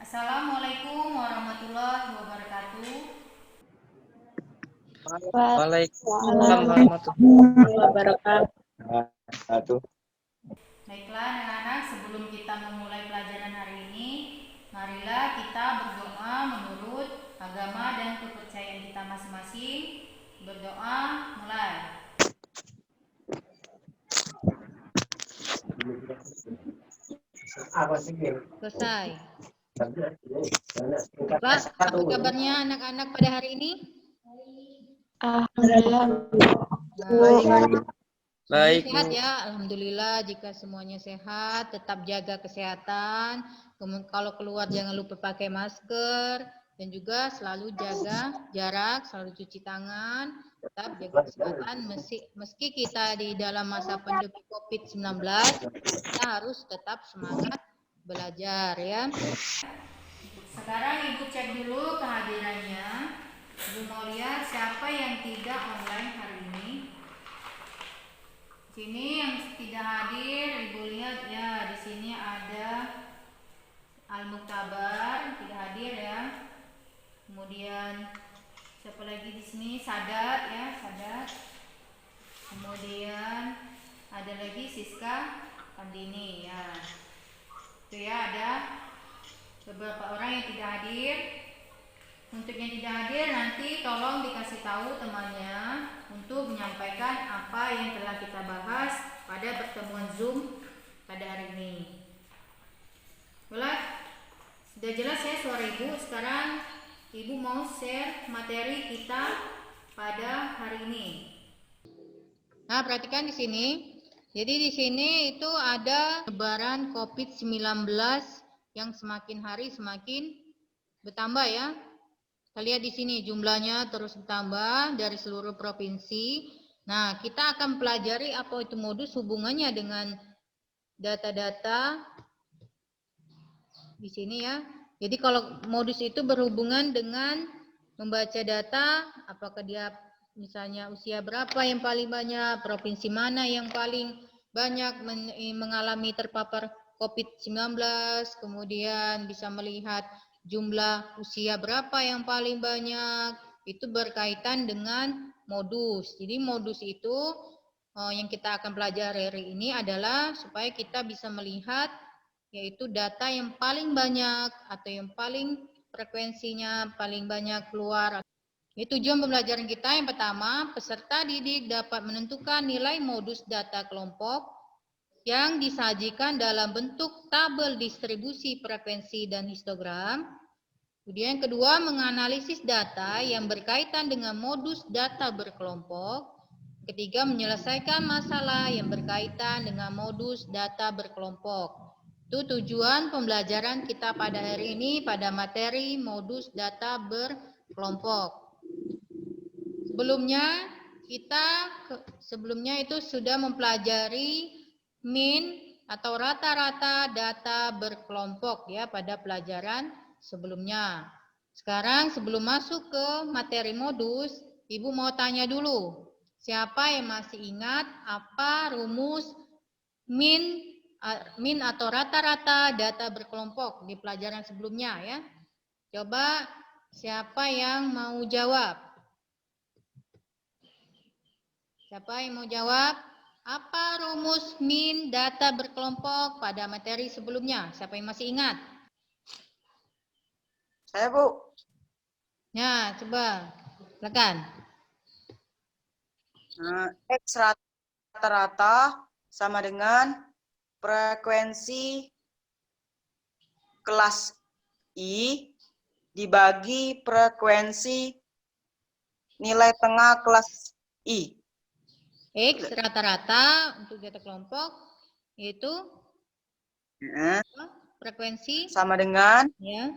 Assalamualaikum warahmatullahi wabarakatuh. Waalaikumsalam Waalaikumsalam warahmatullahi wabarakatuh. Baiklah anak-anak, sebelum kita memulai pelajaran hari ini, marilah kita berdoa menurut agama dan kepercayaan kita masing-masing. Berdoa, mulai. Selesai. Pak, apa kabarnya anak-anak pada hari ini? Alhamdulillah. Semuanya sehat ya, alhamdulillah. Jika semuanya sehat, tetap jaga kesehatan. Kalau keluar jangan lupa pakai masker dan juga selalu jaga jarak, selalu cuci tangan, tetap jaga kesehatan. Meski kita di dalam masa pandemi COVID-19, kita harus tetap semangat belajar ya. Sekarang Ibu cek dulu kehadirannya. Ibu mau lihat siapa yang tidak online hari ini. Sini yang tidak hadir, Ibu lihat ya, di sini ada Al-Muktabar tidak hadir ya. Kemudian siapa lagi di sini? Sadat ya, Sadat. Kemudian ada lagi Siska Pandini ya. Itu ya, ada beberapa orang yang tidak hadir. Untuk yang tidak hadir nanti tolong dikasih tahu temannya untuk menyampaikan apa yang telah kita bahas pada pertemuan Zoom pada hari ini. Boleh? Sudah jelas ya suara Ibu. Sekarang Ibu mau share materi kita pada hari ini. Nah, perhatikan di sini. Jadi di sini itu ada penyebaran COVID-19 yang semakin hari semakin bertambah ya. Kita lihat di sini jumlahnya terus bertambah dari seluruh provinsi. Nah, kita akan pelajari apa itu modus, hubungannya dengan data-data di sini ya. Jadi kalau modus itu berhubungan dengan membaca data, apakah dia misalnya usia berapa yang paling banyak, provinsi mana yang paling banyak mengalami terpapar COVID-19, kemudian bisa melihat jumlah usia berapa yang paling banyak, itu berkaitan dengan modus. Jadi modus itu yang kita akan pelajari hari ini adalah supaya kita bisa melihat yaitu data yang paling banyak atau yang paling frekuensinya paling banyak keluar. Itu tujuan pembelajaran kita. Yang pertama, peserta didik dapat menentukan nilai modus data kelompok yang disajikan dalam bentuk tabel distribusi frekuensi dan histogram. Kemudian yang kedua, menganalisis data yang berkaitan dengan modus data berkelompok. Ketiga, menyelesaikan masalah yang berkaitan dengan modus data berkelompok. Itu tujuan pembelajaran kita pada hari ini pada materi modus data berkelompok. Sebelumnya itu sudah mempelajari mean atau rata-rata data berkelompok ya pada pelajaran sebelumnya. Sekarang sebelum masuk ke materi modus, Ibu mau tanya dulu. Siapa yang masih ingat apa rumus mean atau rata-rata data berkelompok di pelajaran sebelumnya ya? Coba siapa yang mau jawab? Siapa yang mau jawab? Apa rumus mean data berkelompok pada materi sebelumnya? Siapa yang masih ingat? Saya, Bu. Ya, coba. Silakan. X rata-rata sama dengan frekuensi kelas I dibagi frekuensi nilai tengah kelas I. X rata-rata untuk data kelompok yaitu frekuensi sama dengan ya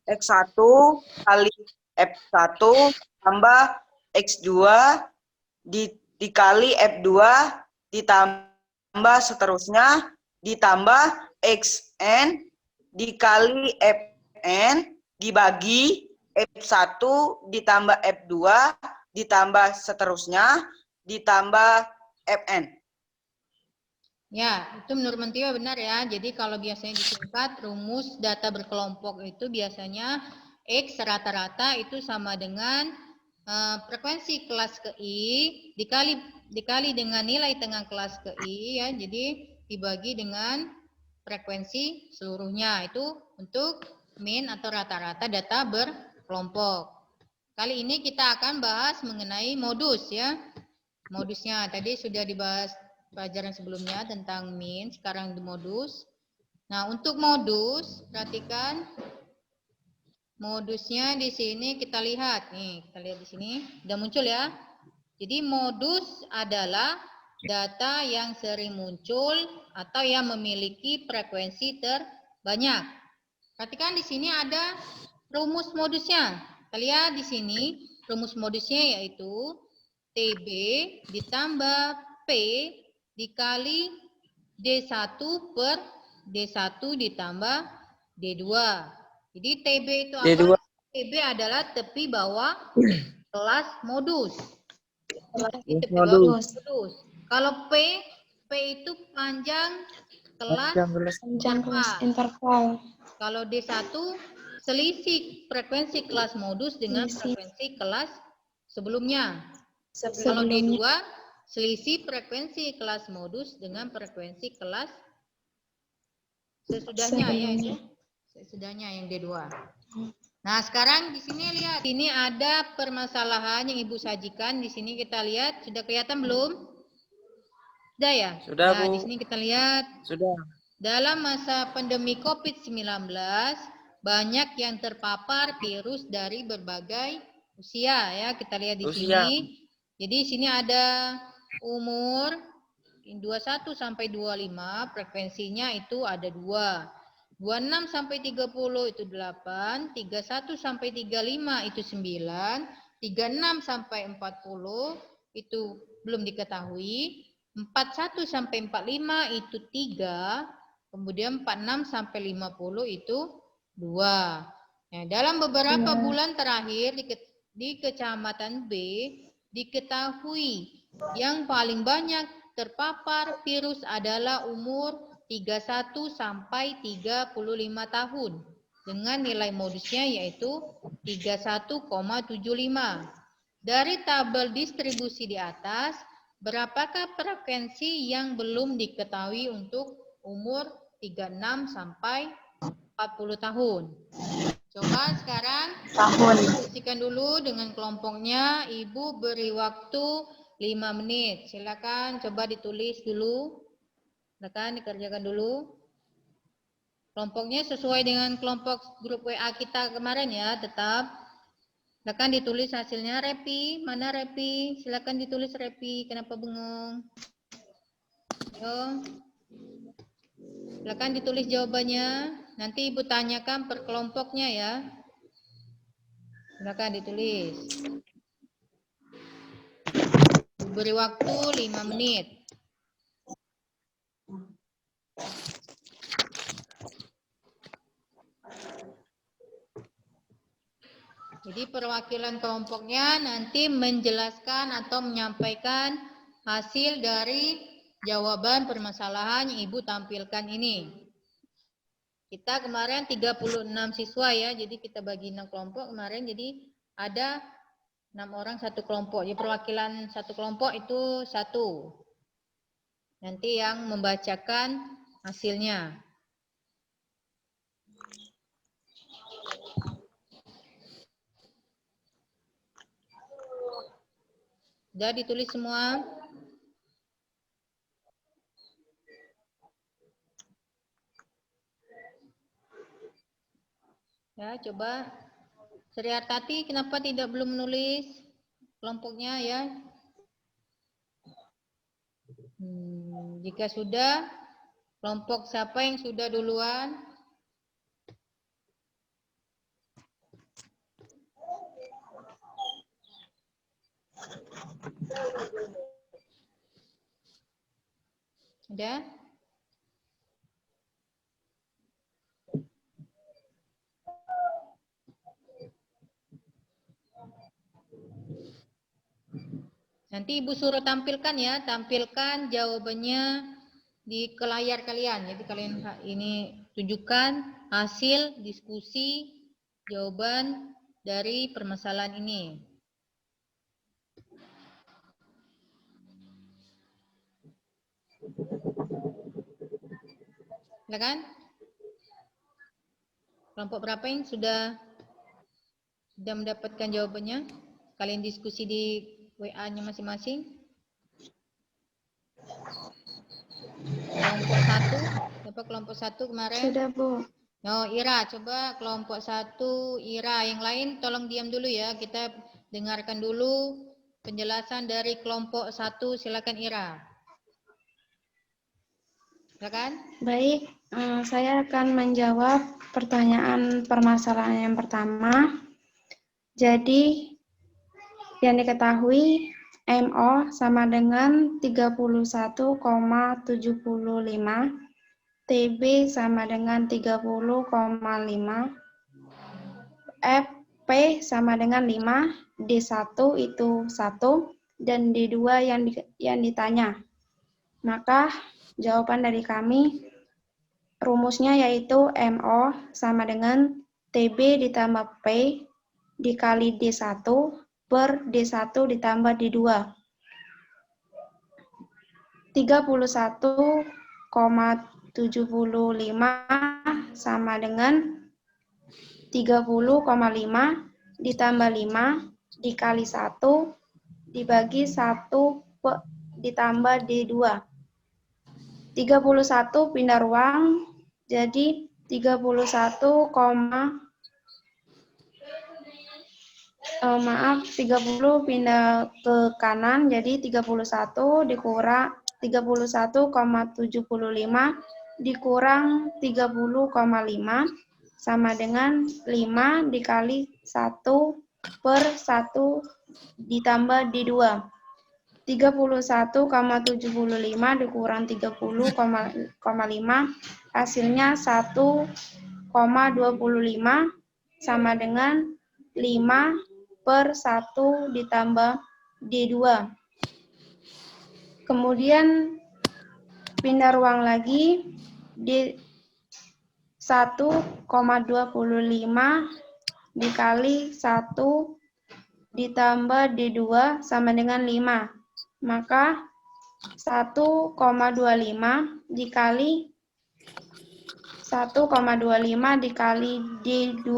X1 kali F1 tambah X2 dikali F2 ditambah seterusnya ditambah Xn dikali Fn dibagi F1 ditambah F2 ditambah seterusnya ditambah Fn. Ya, itu menurut Menteri benar ya. Jadi kalau biasanya disingkat rumus data berkelompok itu biasanya X rata-rata itu sama dengan frekuensi kelas ke I dikali dengan nilai tengah kelas ke I ya. Jadi dibagi dengan frekuensi seluruhnya itu untuk mean atau rata-rata data berkelompok. Kali ini kita akan bahas mengenai modus ya. Modusnya tadi sudah dibahas pelajaran sebelumnya tentang mean, sekarang di modus. Nah, untuk modus, perhatikan modusnya di sini kita lihat. Nih, kita lihat di sini. Udah muncul ya. Jadi modus adalah data yang sering muncul atau yang memiliki frekuensi terbanyak. Perhatikan di sini ada rumus modusnya. Kita lihat di sini rumus modusnya yaitu TB ditambah P dikali D1 per D1 ditambah D2. Jadi TB itu apa? D2. TB adalah tepi bawah kelas modus. Tepi Modus. bawah modus. Kalau P itu panjang kelas Panjang kelas interval. Kalau D1 selisih frekuensi kelas modus dengan Selisih. frekuensi kelas sebelumnya. Kalau Sebelumnya. D2 selisih frekuensi kelas modus dengan frekuensi kelas sesudahnya ya itu. Sesudahnya yang D2. Nah, sekarang di sini lihat, ini ada permasalahan yang Ibu sajikan. Di sini kita lihat, sudah kelihatan belum? Sudah ya? Sudah, Nah, Bu. di sini kita lihat. Sudah. Dalam masa pandemi COVID-19, banyak yang terpapar virus dari berbagai usia ya. Kita lihat di Usia. sini. Jadi di sini ada umur 21 sampai 25, frekuensinya itu ada 2. 26 sampai 30 itu 8, 31 sampai 35 itu 9, 36 sampai 40 itu belum diketahui, 41 sampai 45 itu 3, kemudian 46 sampai 50 itu 2. Nah, dalam beberapa bulan terakhir di Kecamatan B diketahui yang paling banyak terpapar virus adalah umur 31 sampai 35 tahun dengan nilai modusnya yaitu 31,75. Dari tabel distribusi di atas, berapakah frekuensi yang belum diketahui untuk umur 36 sampai 40 tahun? Coba sekarang diskusikan dulu dengan kelompoknya. Ibu beri waktu 5 menit. Silakan coba ditulis dulu. Silakan dikerjakan dulu. Kelompoknya sesuai dengan kelompok grup WA kita kemarin ya, tetap. Silakan ditulis hasilnya. Repi, mana Repi? Silakan ditulis Repi. Kenapa bengong? Ayo. Silakan ditulis jawabannya. Nanti Ibu tanyakan per kelompoknya ya. Silakan ditulis. Beri waktu 5 menit. Jadi perwakilan kelompoknya nanti menjelaskan atau menyampaikan hasil dari jawaban permasalahan yang Ibu tampilkan ini. Kita kemarin 36 siswa ya, jadi kita bagi 6 kelompok kemarin, jadi ada 6 orang satu kelompok. Jadi perwakilan satu kelompok itu 1. Nanti yang membacakan hasilnya. Sudah ditulis semua? Ya, coba. Sri Hartati, kenapa tidak belum menulis kelompoknya ya? Jika sudah, kelompok siapa yang sudah duluan? Sudah? Nanti Ibu suruh tampilkan ya, tampilkan jawabannya ke layar kalian. Jadi kalian ini tunjukkan hasil diskusi jawaban dari permasalahan ini. Silakan. Kelompok berapa yang sudah mendapatkan jawabannya? Kalian diskusi di WA-nya masing-masing. Kelompok 1, siapa kelompok 1 kemarin? Sudah, Bu. Oh, Ira, coba kelompok 1, Ira. Yang lain tolong diam dulu ya. Kita dengarkan dulu penjelasan dari kelompok 1. Silakan Ira. Silakan. Baik, saya akan menjawab pertanyaan permasalahan yang pertama. Jadi, yang diketahui MO sama dengan 31,75, TB sama dengan 30,5, FP sama dengan 5, D1 itu 1, dan D2 yang ditanya. Maka jawaban dari kami rumusnya yaitu MO sama dengan TB ditambah P dikali D1 per D1 ditambah D2. 31,75 sama dengan 30,5 ditambah 5 dikali 1 dibagi 1 ditambah D2. 31 pindah ruang, jadi 30 pindah ke kanan, jadi 31 dikurang 31,75 dikurang 30,5 sama dengan 5 dikali 1 per 1 ditambah D2. 31,75 dikurang 30,5 hasilnya 1,25 sama dengan 5 per 1 ditambah D2. Kemudian pindah ruang lagi, D1,25 dikali 1 ditambah D2 sama dengan 5. Maka 1,25 dikali D2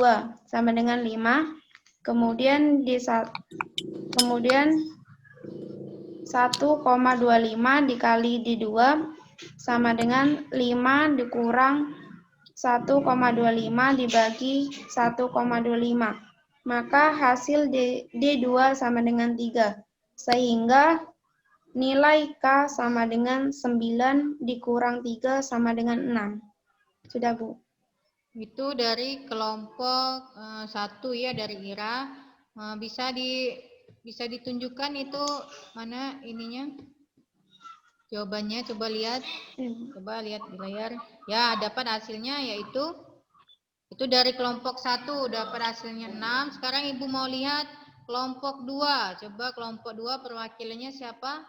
sama dengan 5. Kemudian 1,25 dikali D2 sama dengan 5 dikurang 1,25 dibagi 1,25. Maka hasil D2 sama dengan 3. Sehingga nilai K sama dengan 9 dikurang 3 sama dengan 6. Sudah, Bu. Itu dari kelompok 1 ya, dari Ira. Bisa ditunjukkan itu mana ininya? Jawabannya coba lihat. Coba lihat di layar. Ya, dapat hasilnya yaitu itu dari kelompok 1 dapat hasilnya 6. Sekarang Ibu mau lihat kelompok 2. Coba kelompok 2 perwakilannya siapa?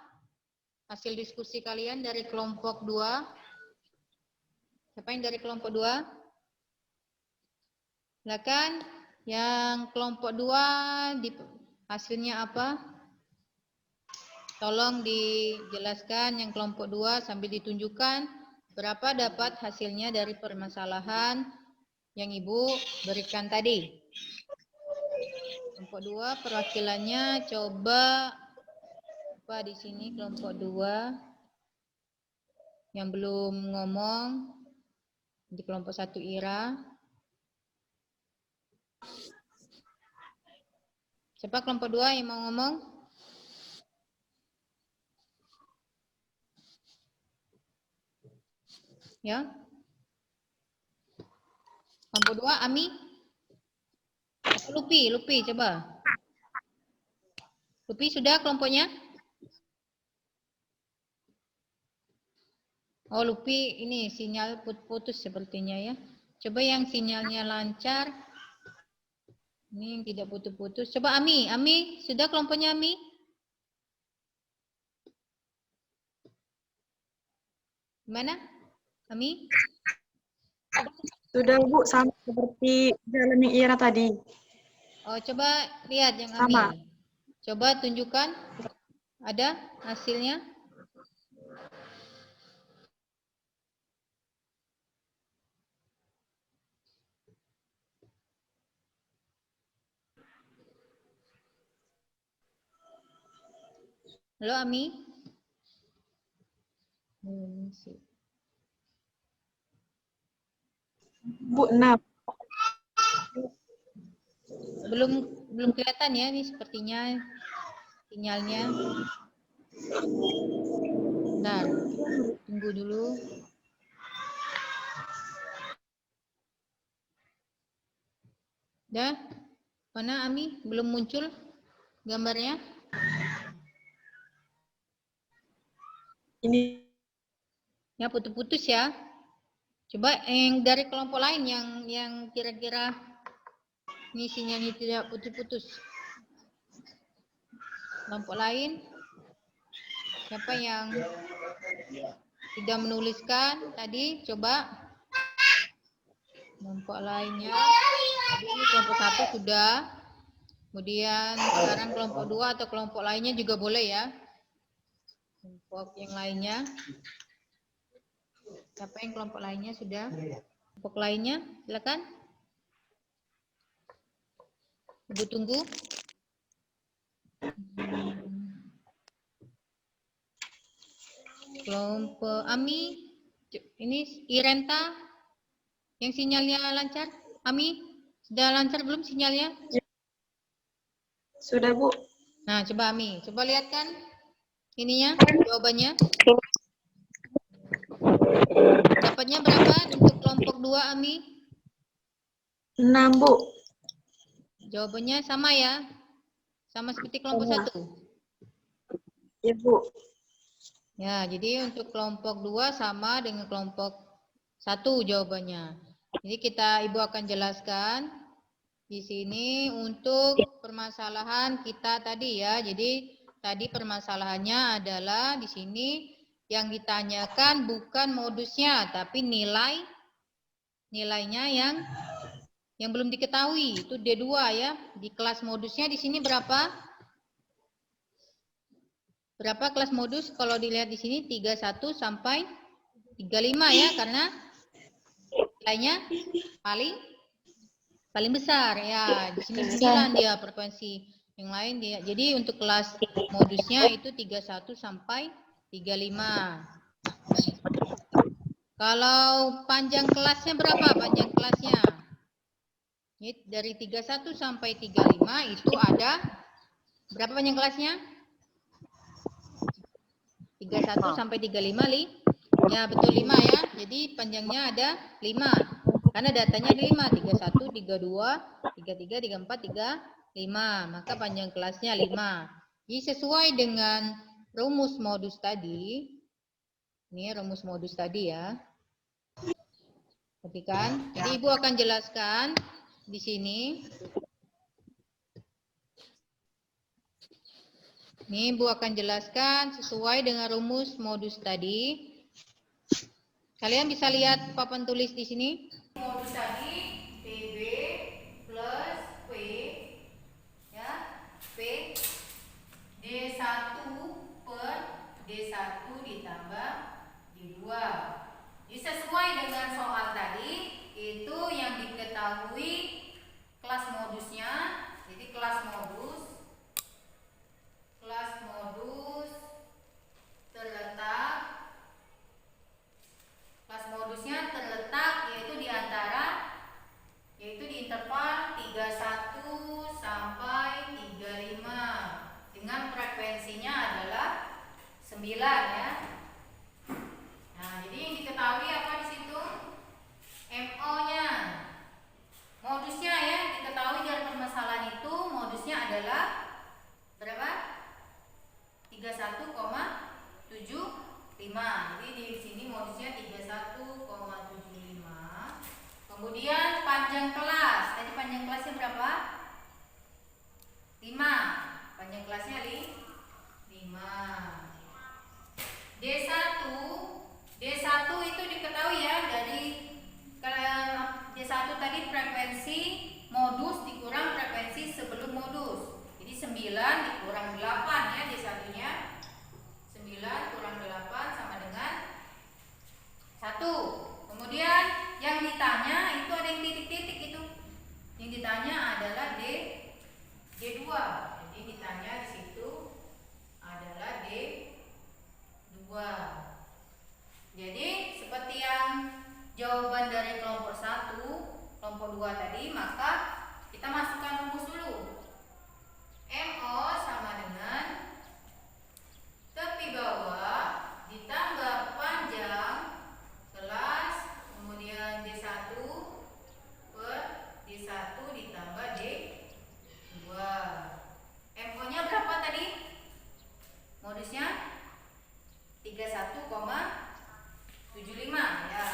Hasil diskusi kalian dari kelompok 2. Siapa yang dari kelompok 2? Silakan. Yang kelompok 2 hasilnya apa? Tolong dijelaskan yang kelompok 2 sambil ditunjukkan berapa dapat hasilnya dari permasalahan yang Ibu berikan tadi. Kelompok 2 perwakilannya coba apa di sini kelompok 2 yang belum ngomong di kelompok 1 Ira. Siapa kelompok 2 yang mau ngomong? Ya. Kelompok 2 Ami? Lupi coba. Lupi sudah kelompoknya? Oh, Lupi ini sinyal putus sepertinya ya. Coba yang sinyalnya lancar. Ini yang tidak putus-putus. Coba Ami sudah kelompoknya Ami? Gimana? Ami? Sudah Bu, sama seperti jalan yang Ira tadi. Oh, coba lihat yang Sama. Ami. Coba tunjukkan. Ada hasilnya? Halo, Ami? Bu, 6. Belum kelihatan ya, ini sepertinya sinyalnya. Bentar, tunggu dulu. Dah? Mana Ami? Belum muncul gambarnya? Ini Ya, putus-putus ya. Coba yang dari kelompok lain yang kira-kira ini sinyalnya tidak putus-putus. Kelompok lain? Siapa yang tidak menuliskan tadi? Coba. Kelompok lainnya. Tadi ini kelompok 1 sudah. Kemudian sekarang kelompok 2 atau kelompok lainnya juga boleh ya. Kelompok yang lainnya. Siapa yang kelompok lainnya sudah? Kelompok lainnya, silakan. Ibu tunggu. Kelompok Ami, ini Irenta, yang sinyalnya lancar. Ami, sudah lancar belum sinyalnya? sudah Bu. Nah, coba Ami, coba lihatkan ininya, jawabannya. Dapatnya berapa untuk kelompok 2, Ami? 6 Bu. Jawabannya sama ya? Sama seperti kelompok Sama. 1? Ya Bu. Ya, jadi untuk kelompok 2 sama dengan kelompok 1 jawabannya. Jadi Ibu akan jelaskan di sini untuk permasalahan kita tadi ya. Jadi tadi permasalahannya adalah di sini yang ditanyakan bukan modusnya, tapi nilainya yang belum diketahui. Itu D2 ya. Di kelas modusnya di sini berapa? Berapa kelas modus? Kalau dilihat di sini 31 sampai 35 ya, karena nilainya paling besar ya. Di sini 9 dia frekuensi. Yang lain dia. Jadi untuk kelas modusnya itu 31 sampai 35. Kalau panjang kelasnya berapa? Panjang kelasnya ini dari 31 sampai 35 itu ada berapa panjang kelasnya? 31 sampai 35 ya betul 5 ya. Jadi panjangnya ada 5. Karena datanya ada 5, 31, 32, 33, 34, 35. Maka panjang kelasnya 5. Jadi sesuai dengan rumus modus tadi. Ini rumus modus tadi ya. Perhatikan. Jadi Ibu akan jelaskan di sini. Ini Ibu akan jelaskan sesuai dengan rumus modus tadi. Kalian bisa lihat papan tulis di sini. Modus tadi PB plus P ya, P D1 per D1 ditambah D2. Jadi sesuai dengan soal tadi, itu yang diketahui kelas modusnya. Jadi kelas modus terletak yaitu di interval 31 sampai 35 dengan frekuensinya adalah 9 ya. Nah, jadi yang diketahui apa di situ? MO-nya. Modusnya ya, diketahui dari permasalahan itu modusnya adalah berapa? 31,75. Jadi di sini modusnya 31,75. Kemudian panjang kelas. Tadi panjang kelasnya berapa? 5. Panjang kelasnya 5. D1 dikurang 8 ya, D1-nya 9 kurang 8 sama dengan 1. Kemudian yang ditanya itu ada yang titik-titik itu. Yang ditanya adalah D2. Jadi ditanya di situ adalah D2. Jadi seperti yang jawaban dari kelompok 1, kelompok 2 tadi, maka kita masukkan rumus dulu. MO sama dengan tepi bawah ditambah panjang kelas, kemudian D1 per D1 ditambah D2. MO-nya berapa tadi? Modusnya 31,75 ya.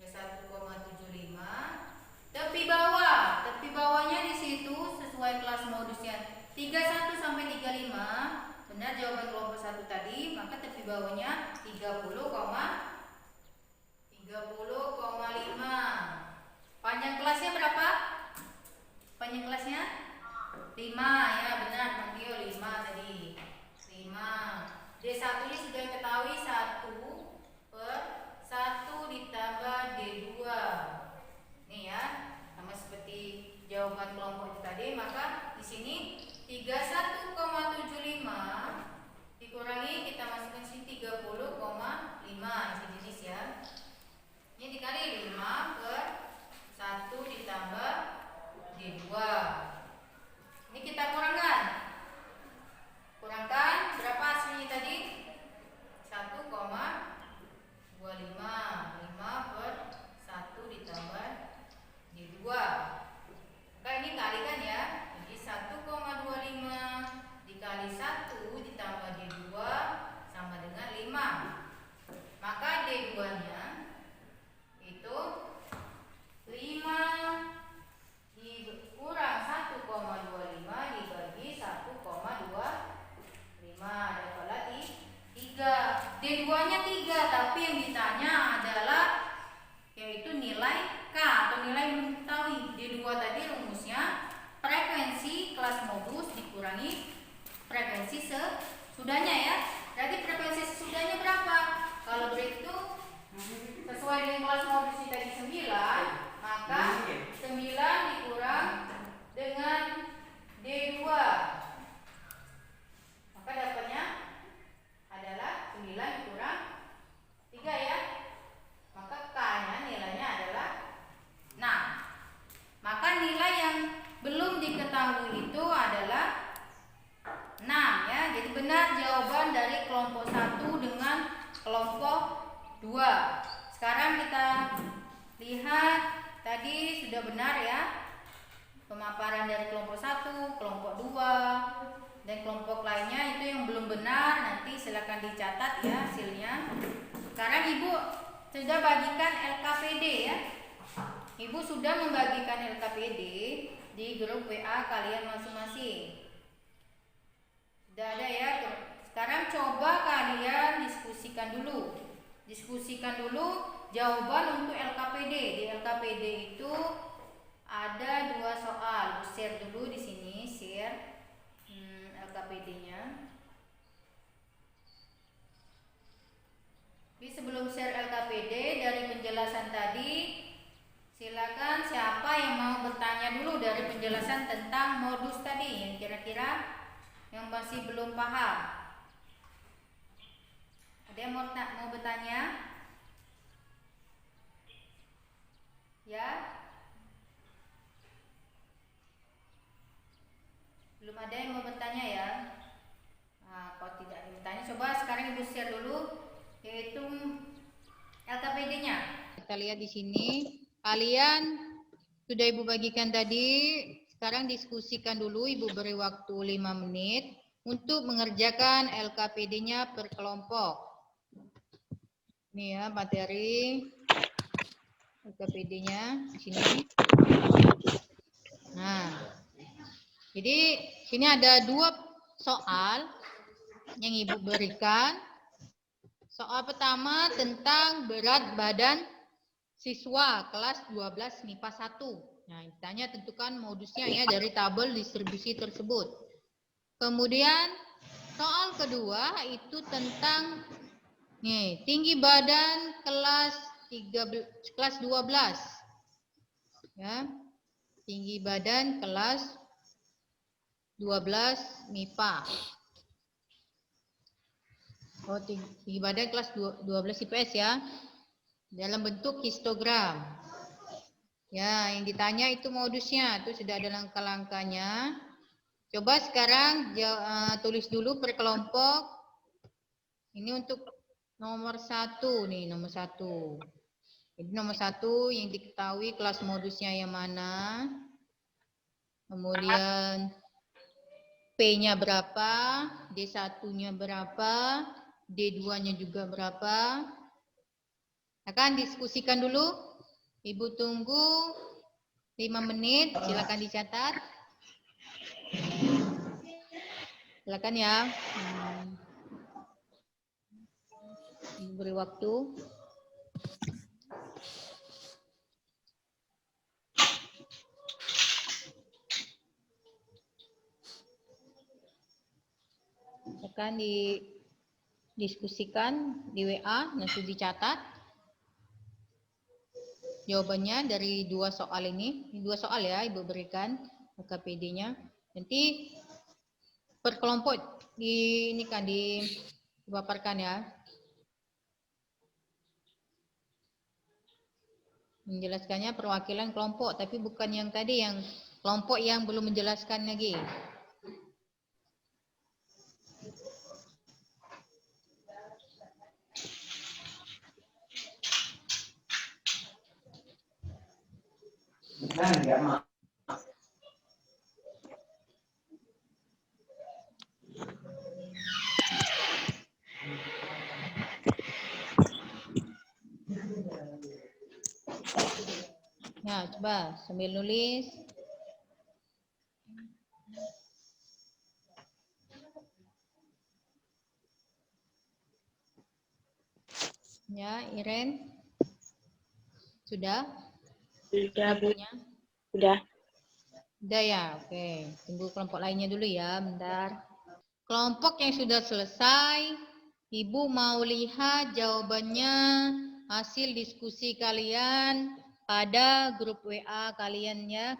31,75. Tepi bawahnya di situ sesuai kelas modusnya 31 sampai 35. Benar jawaban kelompok 1 tadi, maka tepi bawahnya 30,5. Panjang kelasnya berapa? Panjang kelasnya 5 ya, benar Mantio 5 tadi. 5. D1-nya sudah ketahui 1 per 1 ditambah D2. Nih ya, sama seperti jawaban kelompok itu tadi, maka di sini 31,75 dikurangi, kita masukkan sini 30,5 sejenis ya. Ini dikali 5 per 1 ditambah D2. Ini kita kurangkan. Kurangkan berapa hasilnya tadi? 1,25. 5 per 1 ditambah D2. Maka ini kalikan ya. Jadi 1,25 dikali 1 ditambah D2 sama dengan 5. Maka D2-nya itu 5 dikurang 1,25 dibagi 1,25. Dapatlah 3. D2-nya 3, tapi yang ditanya adalah yaitu nilai K atau nilai belum diketahui. D2 tadi rumusnya frekuensi kelas modus dikurangi frekuensi sesudahnya ya. Berarti frekuensi sesudahnya berapa? Kalau begitu sesuai dengan kelas modus tadi 9, maka 9 dikurang dengan D2. Maka dapatnya adalah 9 dikurang 3 ya. Maka K-nya nilainya adalah 6. Maka nilai yang belum diketahui itu adalah 6 ya. Jadi benar jawaban dari kelompok 1 dengan kelompok 2. Sekarang kita lihat tadi sudah benar ya. Pemaparan dari kelompok 1, kelompok 2 dan kelompok lainnya itu yang belum benar, nanti silakan dicatat ya hasilnya. Sekarang Ibu sudah bagikan LKPD ya. Ibu sudah membagikan LKPD di grup WA kalian masing-masing. Sudah ada ya. Sekarang coba kalian diskusikan dulu. Diskusikan dulu jawaban untuk LKPD. Di LKPD itu ada 2 soal. Share dulu di sini, share LKPD-nya. Tapi sebelum share LKPD dari penjelasan tadi, silakan siapa yang mau bertanya dulu dari penjelasan tentang modus tadi yang kira-kira yang masih belum paham. Ada yang mau bertanya? Ya? Belum ada yang mau bertanya ya? Nah, kalau tidak ada yang bertanya, coba sekarang Ibu share dulu yaitu LKPD-nya. Kita lihat di sini, kalian sudah Ibu bagikan tadi. Sekarang diskusikan dulu, Ibu beri waktu 5 menit untuk mengerjakan LKPD-nya per kelompok. Ini ya materi LKPD-nya di sini. Nah, jadi sini ada 2 soal yang Ibu berikan. Soal pertama tentang berat badan siswa kelas 12 MIPA 1. Nah, ditanya tentukan modusnya ya dari tabel distribusi tersebut. Kemudian soal kedua itu tentang tinggi badan kelas 12. Ya. Tinggi badan kelas 12 MIPA. Oh, tinggi badan kelas 12 IPS ya. Dalam bentuk histogram. Ya, yang ditanya itu modusnya, itu sudah ada langkah-langkahnya. Coba sekarang tulis dulu per kelompok. Ini untuk nomor 1 nih, nomor 1. Jadi nomor 1 yang diketahui kelas modusnya yang mana. Kemudian P-nya berapa, D1-nya berapa, D2-nya juga berapa. Akan diskusikan dulu. Ibu tunggu 5 menit, silakan dicatat. Silakan ya. Beri waktu. Akan didiskusikan di WA, nanti dicatat. Jawabannya dari 2 soal ini. 2 soal ya Ibu berikan LKPD-nya. Nanti per kelompok dipaparkan ya. Menjelaskannya perwakilan kelompok, tapi bukan yang tadi, yang kelompok yang belum menjelaskan lagi. Nah, coba sambil nulis. Ya, Iren. Sudah? Sudah, Bu. Kelompoknya? Sudah. Sudah ya, oke. Tunggu kelompok lainnya dulu ya, bentar. Kelompok yang sudah selesai, Ibu mau lihat jawabannya, hasil diskusi kalian pada grup WA kalian ya.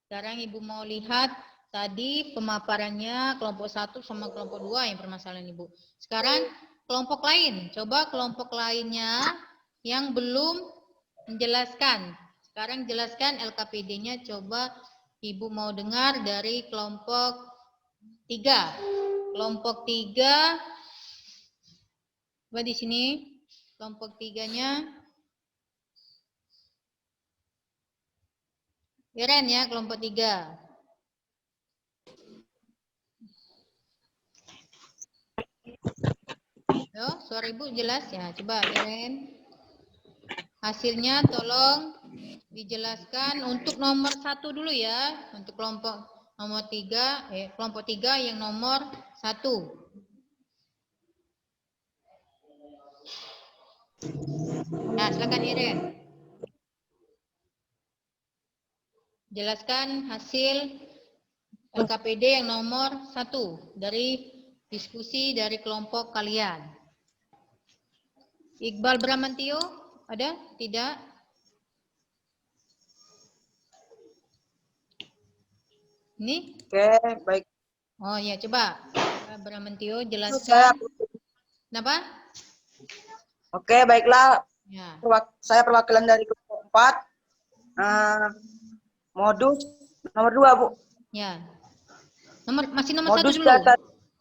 Sekarang Ibu mau lihat tadi pemaparannya kelompok 1 sama kelompok 2 yang permasalahan Ibu. Sekarang kelompok lain, coba kelompok lainnya yang belum menjelaskan. Sekarang jelaskan LKPD-nya, coba Ibu mau dengar dari kelompok 3. Kelompok 3, coba di sini kelompok 3-nya. Iren ya, kelompok 3. Yo, suara Ibu jelas ya. Coba Iren. Hasilnya tolong dijelaskan untuk nomor 1 dulu ya. Untuk kelompok nomor 3, kelompok 3 yang nomor 1. Nah, silakan Iren. Jelaskan hasil LKPD yang nomor 1 dari diskusi dari kelompok kalian. Iqbal Bramantio, ada? Tidak? Ini? Oke, baik. Oh ya, coba Bramantio Saya, jelaskan. Kenapa? oke, baiklah. Ya. Saya perwakilan dari kelompok 4. Modus nomor 2, Bu. Ya. Masih nomor 1 Modus dulu. data.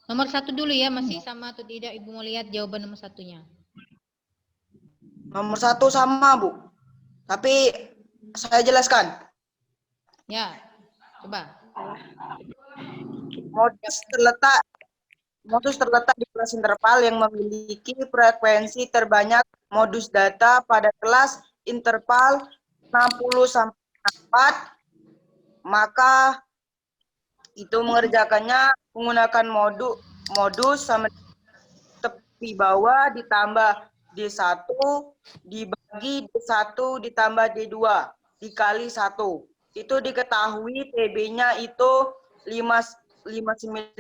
Nomor 1 dulu ya, masih sama atau tidak Ibu mau lihat jawaban nomor 1-nya. Nomor 1 sama, Bu. Tapi saya jelaskan. Ya. Coba. Modus terletak di kelas interval yang memiliki frekuensi terbanyak modus data pada kelas interval 60 sampai 4, maka itu mengerjakannya menggunakan modus sama tepi bawah ditambah D1 dibagi D1 ditambah D2 dikali 1. Itu diketahui TB-nya itu 5 59,5,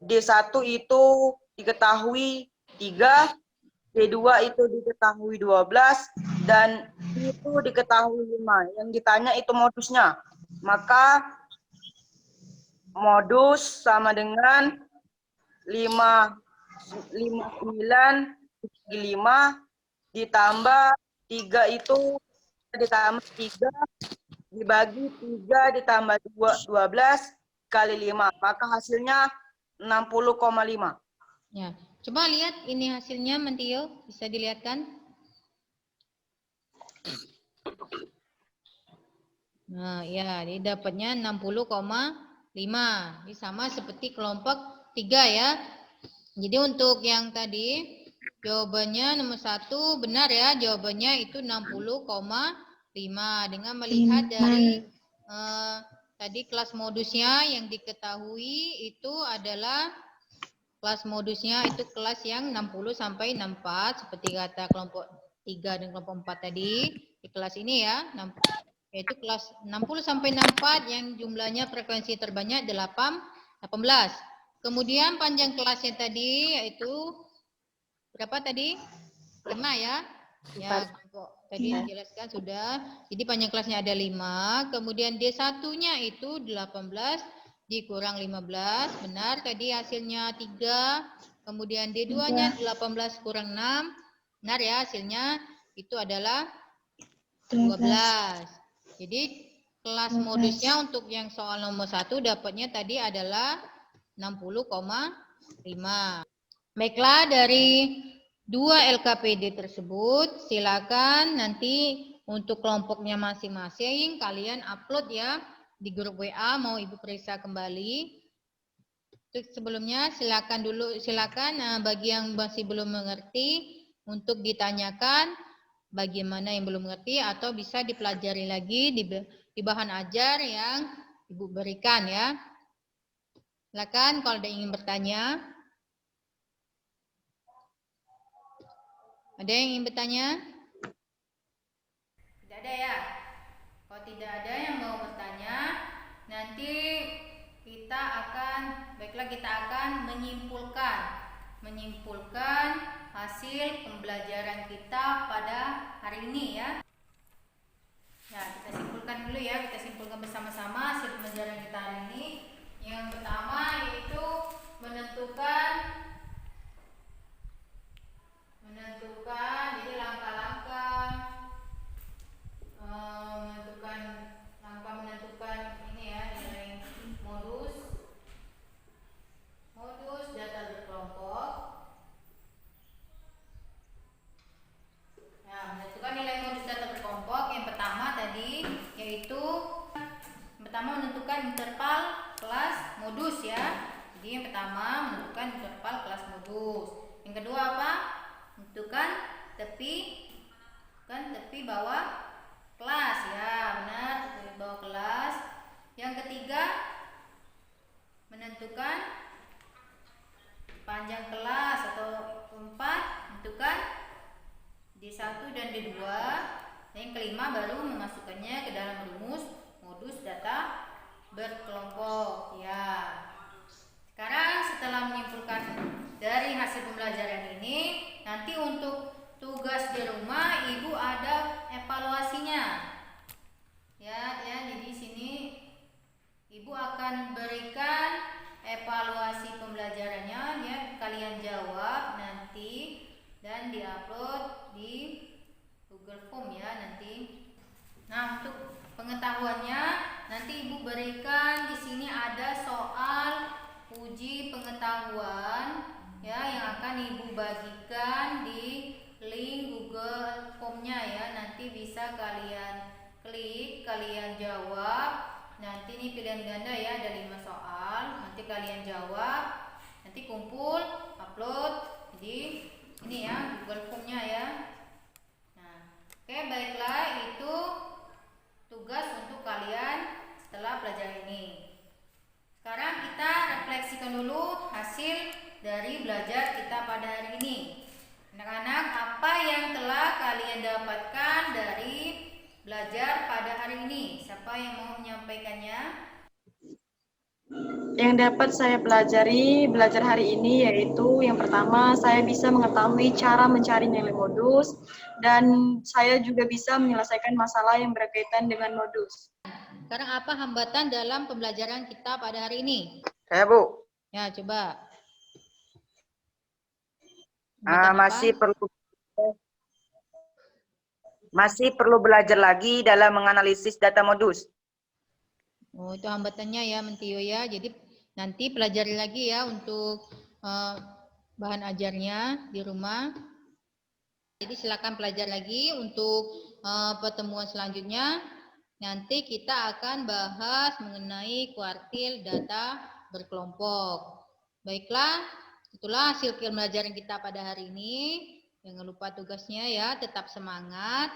D1 itu diketahui 3, D2 itu diketahui 12, dan itu diketahui 5. Yang ditanya itu modusnya. Maka modus sama dengan 59 5 ditambah 3 itu ditambah 3 dibagi 3 ditambah 12 kali 5. Maka hasilnya 60,5. Ya, coba lihat ini hasilnya, Mentio, bisa dilihatkan? Nah, ya, ini dapatnya 60,5. Ini sama seperti kelompok 3 ya. Jadi untuk yang tadi jawabannya nomor 1 benar ya, jawabannya itu 60,5 dengan melihat dari tadi kelas modusnya yang diketahui itu adalah kelas modusnya itu kelas yang 60 sampai 64 seperti kata kelompok 3 dan kelompok 4 tadi. Di kelas ini ya, yaitu kelas 60 sampai 64 yang jumlahnya frekuensi terbanyak 18. Kemudian panjang kelasnya tadi yaitu berapa tadi? 5 ya. Ya, tadi dijelaskan sudah. Jadi panjang kelasnya ada 5. Kemudian D1-nya itu 18 dikurang 15. Benar, tadi hasilnya 3. Kemudian D2-nya 18 kurang 6. Benar ya, hasilnya itu adalah 12. Jadi kelas modusnya untuk yang soal nomor 1 dapatnya tadi adalah 60,5. Baiklah, dari 2 LKPD tersebut silakan nanti untuk kelompoknya masing-masing kalian upload ya di grup WA, mau Ibu periksa kembali. Sebelumnya silakan bagi yang masih belum mengerti untuk ditanyakan bagaimana yang belum mengerti atau bisa dipelajari lagi di bahan ajar yang Ibu berikan ya. Silakan kalau ada yang ingin bertanya. Ada yang ingin bertanya? Tidak ada ya? Kalau tidak ada yang mau bertanya, nanti kita akan menyimpulkan hasil pembelajaran kita pada hari ini ya. Ya, kita simpulkan dulu ya, kita simpulkan bersama-sama hasil pembelajaran kita hari ini. Yang pertama yaitu menentukan jadi langkah-langkah menentukan ini ya, nilai modus data berkelompok. Nah, menentukan nilai modus data berkelompok yang pertama tadi yaitu menentukan interval kelas modus ya. Jadi yang pertama menentukan interval kelas modus. Yang kedua apa? Menentukan tepi bawah kelas ya, benar, tepi bawah kelas. Yang ketiga menentukan panjang kelas atau keempat menentukan D1 dan D2. Dan yang kelima baru memasukkannya ke dalam rumus modus data berkelompok ya. Sekarang setelah menyimpulkan dari hasil pembelajaran ini, nanti untuk tugas di rumah Ibu ada evaluasinya. Ya, jadi sini Ibu akan berikan evaluasi pembelajarannya ya, kalian jawab nanti dan diupload di Google Form ya nanti. Nah, untuk pengetahuannya nanti Ibu berikan di sini ada soal uji pengetahuan ya yang akan Ibu bagikan di link Google Form-nya ya. Nanti bisa kalian klik, kalian jawab. Nanti ini pilihan ganda ya, ada 5 soal. Nanti kalian jawab. Nanti kumpul, upload. Jadi ini ya Google Form-nya ya. Nah, oke, baiklah, itu tugas untuk kalian setelah pelajaran ini. Sekarang kita refleksikan dulu hasil dari belajar kita pada hari ini. Anak-anak, apa yang telah kalian dapatkan dari belajar pada hari ini? Siapa yang mau menyampaikannya? Yang dapat saya belajar hari ini yaitu yang pertama, saya bisa mengetahui cara mencari nilai modus, dan saya juga bisa menyelesaikan masalah yang berkaitan dengan modus. Sekarang apa hambatan dalam pembelajaran kita pada hari ini? Saya, Bu. Ya, coba. Hambatan apa? Masih perlu belajar lagi dalam menganalisis data modus. Oh, itu hambatannya ya, Mentio ya. Jadi nanti pelajari lagi ya untuk bahan ajarnya di rumah. Jadi silakan pelajari lagi untuk pertemuan selanjutnya. Nanti kita akan bahas mengenai kuartil data berkelompok. Baiklah, itulah hasil pembelajaran kita pada hari ini. Jangan lupa tugasnya ya, tetap semangat.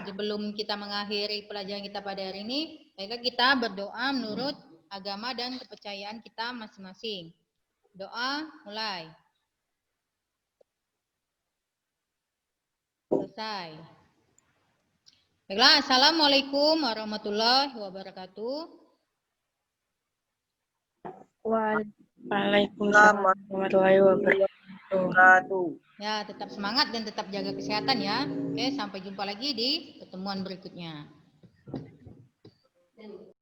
Sebelum kita mengakhiri pelajaran kita pada hari ini, baiklah kita berdoa menurut agama dan kepercayaan kita masing-masing. Doa mulai. Selesai. Baiklah, Assalamualaikum warahmatullahi wabarakatuh. Waalaikumsalam warahmatullahi wabarakatuh. Ya, tetap semangat dan tetap jaga kesehatan ya. Oke, sampai jumpa lagi di pertemuan berikutnya.